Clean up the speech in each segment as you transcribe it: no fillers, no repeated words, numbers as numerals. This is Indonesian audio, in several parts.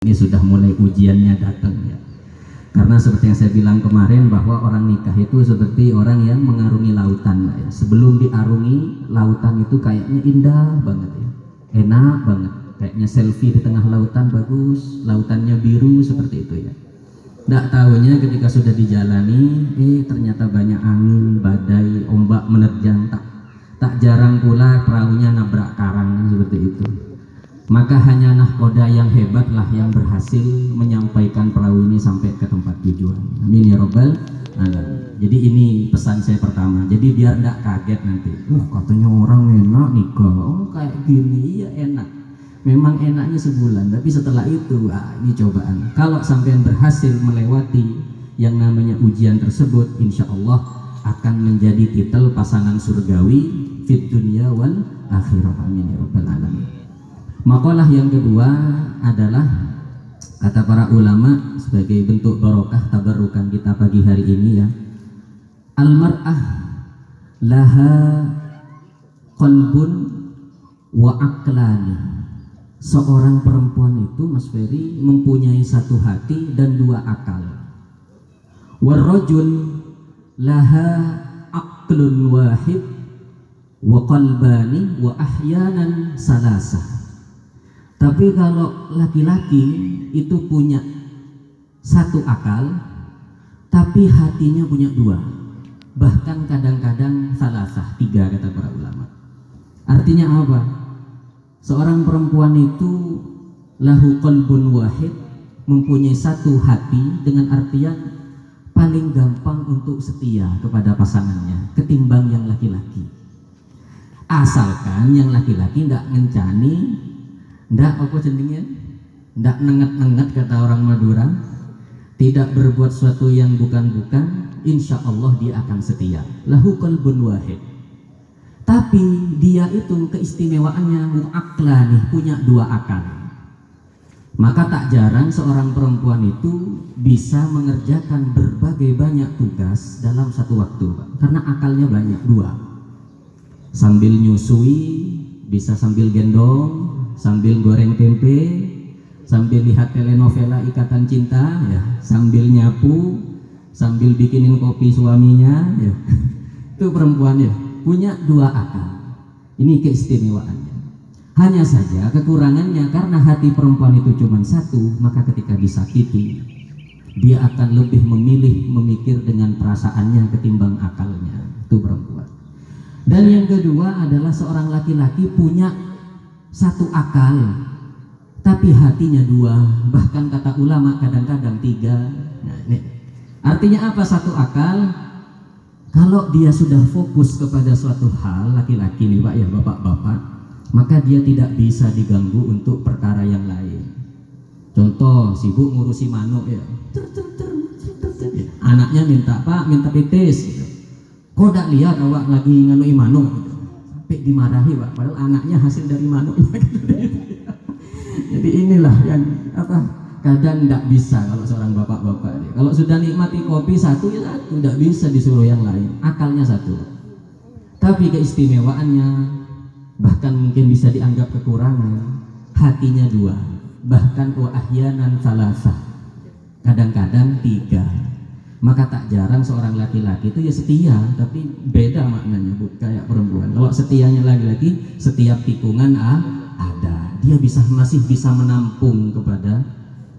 Ini sudah mulai ujiannya datang ya. Karena seperti yang saya bilang kemarin bahwa orang nikah itu seperti orang yang mengarungi lautan ya. Sebelum diarungi lautan itu kayaknya indah banget ya, enak banget, kayaknya selfie di tengah lautan bagus, lautannya biru seperti itu ya. Nggak tahunya ketika sudah dijalani, ternyata banyak angin, badai, ombak menerjang, tak jarang pula perahunya nabrak karang seperti itu. Maka hanya nahkoda yang hebatlah yang berhasil menyampaikan perahu ini sampai ke tempat tujuan. Amin ya robbal alamin. Jadi ini pesan saya pertama. Jadi biar tidak kaget nanti. Katanya orang enak nikah. Oh kayak gini, iya enak. Memang enaknya sebulan, tapi setelah itu ini cobaan. Kalau sampean berhasil melewati yang namanya ujian tersebut, insya Allah akan menjadi titel pasangan surgawi fit dunya wal akhirah. Amin ya robbal alamin. Makalah yang kedua adalah kata para ulama sebagai bentuk barokah tabarukan kita pagi hari ini ya. Al-mar'ah laha qalbun wa aqlani. Seorang perempuan itu Mas Ferry mempunyai satu hati dan dua akal. Warrajul laha aqlun wahid wa qalbani wa ahyanan salasah. Tapi kalau laki-laki itu punya satu akal, tapi hatinya punya dua, bahkan kadang-kadang salasah, tiga kata para ulama. Artinya apa? Seorang perempuan itu lahu qalbun wahid, mempunyai satu hati dengan artian paling gampang untuk setia kepada pasangannya ketimbang yang laki-laki. Asalkan yang laki-laki tidak ngencani, ndak apa cenderungnya, ndak nenget-nenget kata orang Madura, tidak berbuat sesuatu yang bukan-bukan, insya Allah dia akan setia. Lahu qalbun wahid. Tapi dia itu keistimewaannya mu'aklani, punya dua akal. Maka tak jarang seorang perempuan itu bisa mengerjakan berbagai banyak tugas dalam satu waktu, karena akalnya banyak, dua. Sambil nyusui, bisa sambil gendong, sambil goreng tempe, sambil lihat telenovela Ikatan Cinta ya, sambil nyapu, sambil bikinin kopi suaminya ya. Itu perempuan ya, punya dua akal. Ini keistimewaannya. Hanya saja kekurangannya karena hati perempuan itu cuma satu, maka ketika disakiti dia akan lebih memilih memikir dengan perasaannya ketimbang akalnya. Itu perempuan. Dan yang kedua adalah seorang laki-laki punya satu akal, tapi hatinya dua, bahkan kata ulama kadang-kadang tiga. Nah, ini artinya apa satu akal? Kalau dia sudah fokus kepada suatu hal, laki-laki nih Pak ya, bapak-bapak, maka dia tidak bisa diganggu untuk perkara yang lain. Contoh, sibuk ngurusi manuk ya, anaknya minta Pak, minta pitis gitu. Kok tak lihat awak lagi nganui manuk gitu. Dimarahi Pak, padahal anaknya hasil dari manuk. Jadi inilah yang kadang tidak bisa kalau seorang bapak-bapak. Kalau sudah nikmati kopi satu ya satu, tidak bisa disuruh yang lain. Akalnya satu, tapi keistimewaannya bahkan mungkin bisa dianggap kekurangan, hatinya dua, bahkan wa ahyanan salasah, kadang-kadang tiga. Maka tak jarang seorang laki-laki itu ya setia, tapi beda maknanya, bukan kayak perempuan. Kalau setianya laki-laki, setiap tikungan ada, dia masih bisa menampung kepada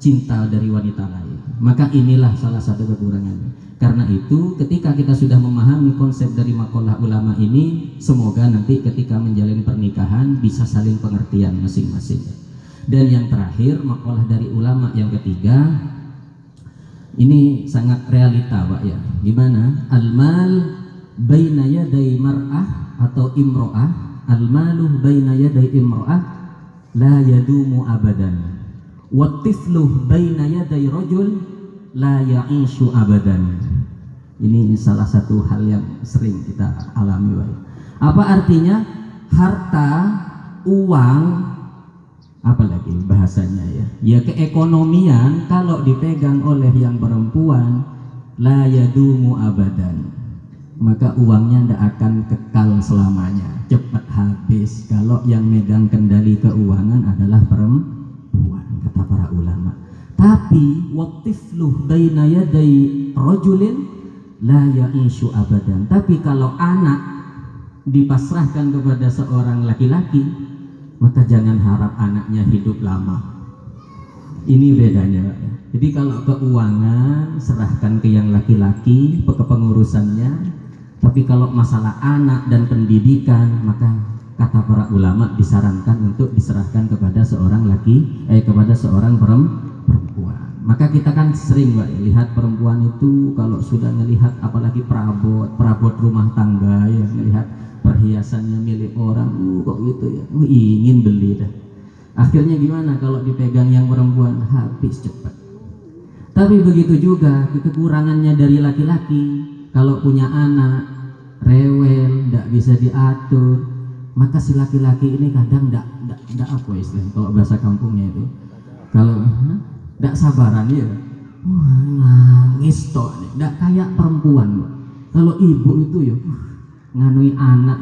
cinta dari wanita lain. Maka inilah salah satu kekurangannya. Karena itu ketika kita sudah memahami konsep dari makalah ulama ini, semoga nanti ketika menjalin pernikahan bisa saling pengertian masing-masing. Dan yang terakhir, makalah dari ulama yang ketiga, ini sangat realita Pak ya. Gimana? Al-mal baina yaday mar'ah atau imro'ah, al-malu baina yaday imro'ah la yadumu abadan, wattifluh baina yaday rajul la ya'ishu abadan. Ini salah satu hal yang sering kita alami Pak. Apa artinya? Harta, uang, apalagi bahasanya ya keekonomian kalau dipegang oleh yang perempuan la yadumu abadan, maka uangnya tidak akan kekal selamanya, cepat habis kalau yang megang kendali keuangan adalah perempuan. kata para ulama. Tapi watiflu baina yaday rajulin la ya'ishu abadan. Tapi kalau anak dipasrahkan kepada seorang laki-laki, maka jangan harap anaknya hidup lama. Ini bedanya, Pak. Jadi kalau keuangan serahkan ke yang laki-laki, ke pengurusannya. Tapi kalau masalah anak dan pendidikan, maka kata para ulama disarankan untuk diserahkan kepada seorang kepada seorang perempuan. Maka kita kan sering, Pak, lihat perempuan itu kalau sudah melihat apalagi perabot rumah tangga ya, melihat perhiasannya milik orang, kok gitu ya, ingin beli dah. Akhirnya gimana kalau dipegang yang perempuan? Habis cepat. Tapi begitu juga kekurangannya dari laki-laki. Kalau punya anak rewel, tidak bisa diatur, maka si laki-laki ini kadang tidak apa istilahnya kalau bahasa kampungnya itu, kalau tidak sabaran ya, nangis toh, tidak kayak perempuan. Kalau ibu itu ya nganui anak